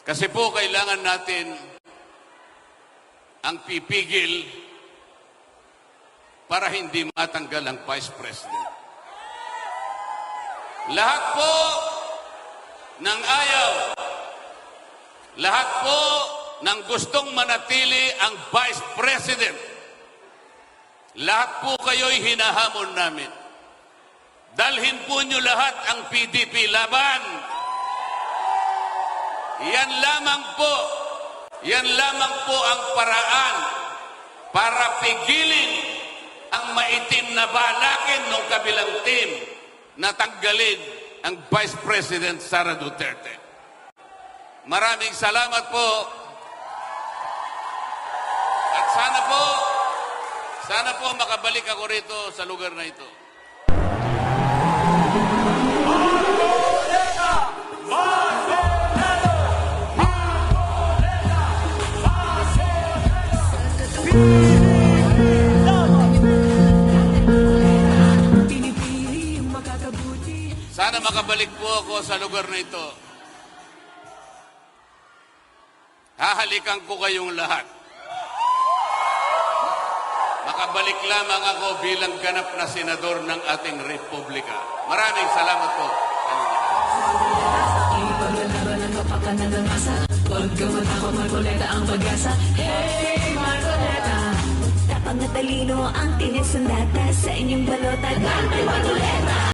Kasi po kailangan natin ang pipigil para hindi matanggal ang Vice President. Lahat po ng ayaw, lahat po ng gustong manatili ang Vice President, lahat po kayo'y hinahamon namin. Dalhin po nyo lahat ang PDP laban. Yan lamang po ang paraan para pigilin ang maitim na balakin ng kabilang team na tanggalin ang Vice President Sara Duterte. Maraming salamat po. At sana po makabalik ako rito sa lugar na ito. Sana makabalik po ako sa lugar na ito. Hahalikan ko kayong lahat. Makabalik lamang ako bilang ganap na senador ng ating republika. Maraming salamat po. Tapang na talino ang tinig sandata sa inyong balota.